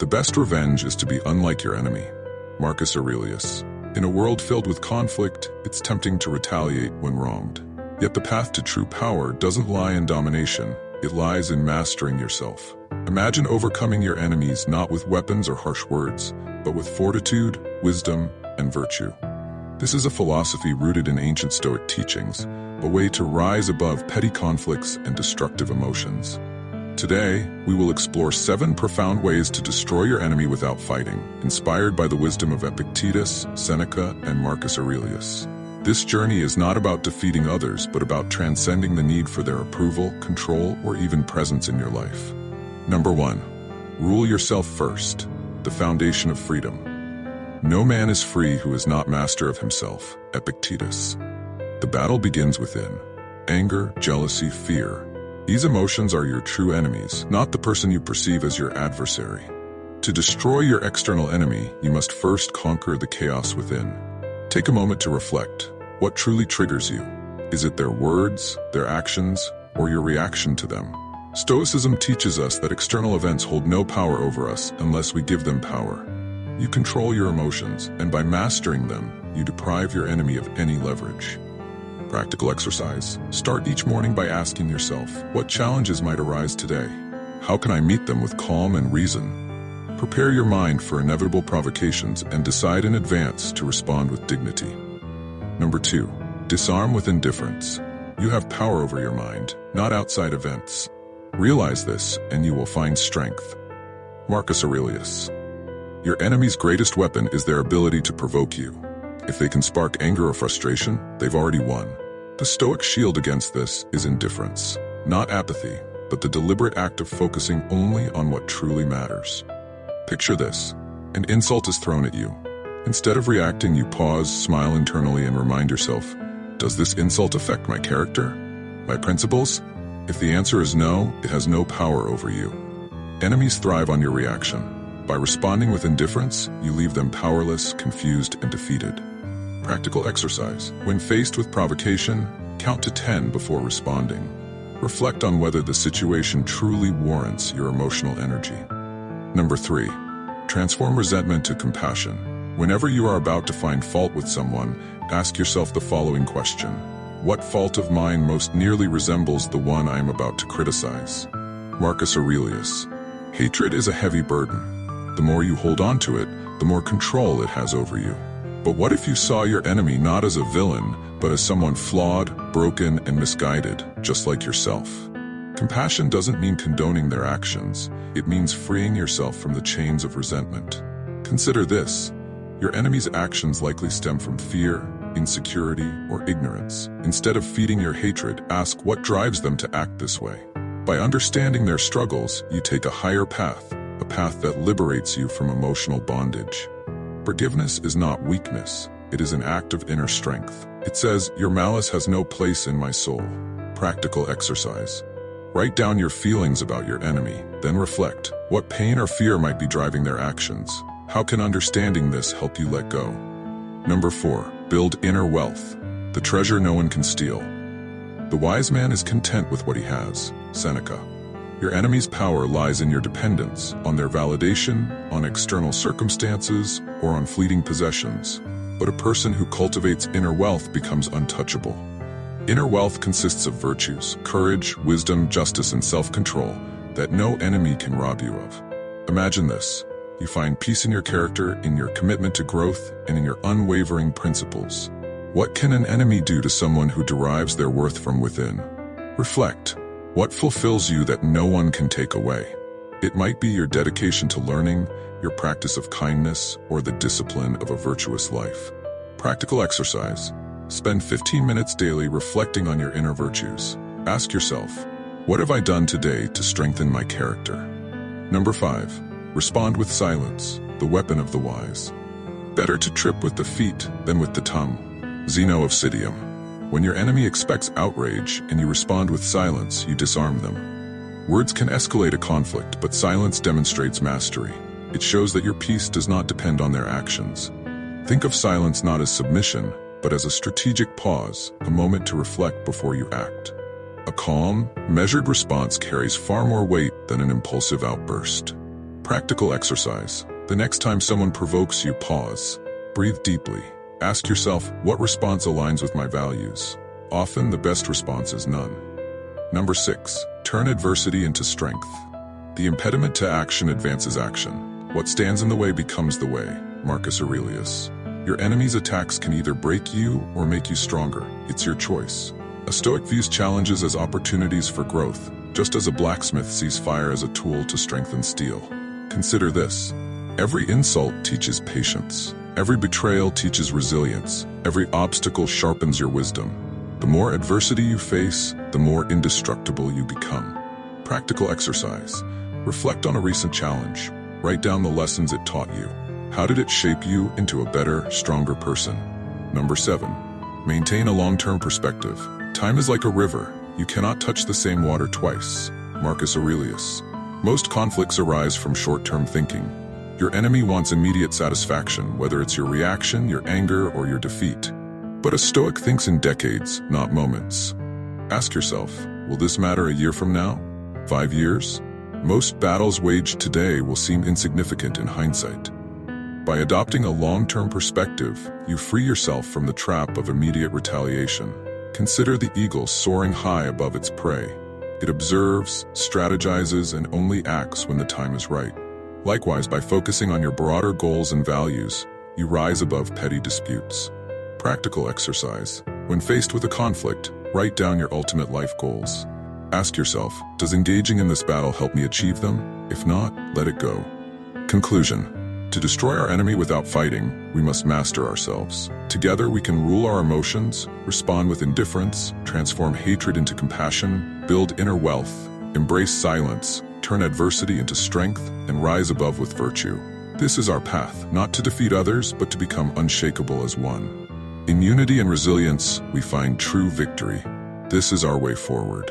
The best revenge is to be unlike your enemy. Marcus Aurelius. In a world filled with conflict, it's tempting to retaliate when wronged. Yet the path to true power doesn't lie in domination, it lies in mastering yourself. Imagine overcoming your enemies not with weapons or harsh words, but with fortitude, wisdom, and virtue. This is a philosophy rooted in ancient Stoic teachings, a way to rise above petty conflicts and destructive emotions. Today, we will explore 7 profound ways to destroy your enemy without fighting, inspired by the wisdom of Epictetus, Seneca, and Marcus Aurelius. This journey is not about defeating others, but about transcending the need for their approval, control, or even presence in your life. Number 1. Rule yourself first, the foundation of freedom. No man is free who is not master of himself. Epictetus. The battle begins within. Anger, jealousy, fear. These emotions are your true enemies, not the person you perceive as your adversary. To destroy your external enemy, you must first conquer the chaos within. Take a moment to reflect. What truly triggers you? Is it their words, their actions, or your reaction to them? Stoicism teaches us that external events hold no power over us unless we give them power. You control your emotions, and by mastering them, you deprive your enemy of any leverage. Practical exercise. Start each morning by asking yourself, what challenges might arise today? How can I meet them with calm and reason? Prepare your mind for inevitable provocations and decide in advance to respond with dignity. Number 2. Disarm with indifference. You have power over your mind, not outside events. Realize this, and you will find strength. Marcus Aurelius. Your enemy's greatest weapon is their ability to provoke you. If they can spark anger or frustration, they've already won. The Stoic shield against this is indifference, not apathy, but the deliberate act of focusing only on what truly matters. Picture this. An insult is thrown at you. Instead of reacting, you pause, smile internally, and remind yourself, does this insult affect my character? My principles? If the answer is no, it has no power over you. Enemies thrive on your reaction. By responding with indifference, you leave them powerless, confused, and defeated. Practical exercise. When faced with provocation, count to 10 before responding. Reflect on whether the situation truly warrants your emotional energy. Number 3. Transform resentment to compassion. Whenever you are about to find fault with someone, ask yourself the following question. What fault of mine most nearly resembles the one I am about to criticize? Marcus Aurelius. Hatred is a heavy burden. The more you hold on to it, the more control it has over you. But what if you saw your enemy not as a villain, but as someone flawed, broken, and misguided, just like yourself? Compassion doesn't mean condoning their actions. It means freeing yourself from the chains of resentment. Consider this. Your enemy's actions likely stem from fear, insecurity, or ignorance. Instead of feeding your hatred, ask what drives them to act this way. By understanding their struggles, you take a higher path, a path that liberates you from emotional bondage. Forgiveness is not weakness. It is an act of inner strength. It says, your malice has no place in my soul. Practical exercise. Write down your feelings about your enemy, then reflect. What pain or fear might be driving their actions? How can understanding this help you let go? Number 4. Build inner wealth. The treasure no one can steal. The wise man is content with what he has. Seneca. Your enemy's power lies in your dependence, on their validation, on external circumstances, or on fleeting possessions. But a person who cultivates inner wealth becomes untouchable. Inner wealth consists of virtues, courage, wisdom, justice, and self-control that no enemy can rob you of. Imagine this. You find peace in your character, in your commitment to growth, and in your unwavering principles. What can an enemy do to someone who derives their worth from within? Reflect. What fulfills you that no one can take away? It might be your dedication to learning, your practice of kindness, or the discipline of a virtuous life. Practical exercise. Spend 15 minutes daily reflecting on your inner virtues. Ask yourself, what have I done today to strengthen my character? Number 5. Respond with silence, the weapon of the wise. Better to trip with the feet than with the tongue. Zeno of Citium. When your enemy expects outrage and you respond with silence, you disarm them. Words can escalate a conflict, but silence demonstrates mastery. It shows that your peace does not depend on their actions. Think of silence not as submission, but as a strategic pause, a moment to reflect before you act. A calm, measured response carries far more weight than an impulsive outburst. Practical exercise. The next time someone provokes you, pause. Breathe deeply. Ask yourself, what response aligns with my values? Often, the best response is none. Number 6. Turn adversity into strength. The impediment to action advances action. What stands in the way becomes the way. Marcus Aurelius. Your enemy's attacks can either break you or make you stronger. It's your choice. A Stoic views challenges as opportunities for growth, just as a blacksmith sees fire as a tool to strengthen steel. Consider this. Every insult teaches patience. Every betrayal teaches resilience. Every obstacle sharpens your wisdom. The more adversity you face, the more indestructible you become. Practical exercise. Reflect on a recent challenge. Write down the lessons it taught you. How did it shape you into a better, stronger person? Number 7. Maintain a long-term perspective. Time is like a river. You cannot touch the same water twice. Marcus Aurelius. Most conflicts arise from short-term thinking. Your enemy wants immediate satisfaction, whether it's your reaction, your anger, or your defeat. But a Stoic thinks in decades, not moments. Ask yourself, will this matter a year from now? 5 years? Most battles waged today will seem insignificant in hindsight. By adopting a long-term perspective, you free yourself from the trap of immediate retaliation. Consider the eagle soaring high above its prey. It observes, strategizes, and only acts when the time is right. Likewise, by focusing on your broader goals and values, you rise above petty disputes. Practical exercise. When faced with a conflict, write down your ultimate life goals. Ask yourself, does engaging in this battle help me achieve them? If not, let it go. Conclusion. To destroy our enemy without fighting, we must master ourselves. Together we can rule our emotions, respond with indifference, transform hatred into compassion, build inner wealth, embrace silence, turn adversity into strength, and rise above with virtue. This is our path, not to defeat others, but to become unshakable as one. In unity and resilience, we find true victory. This is our way forward.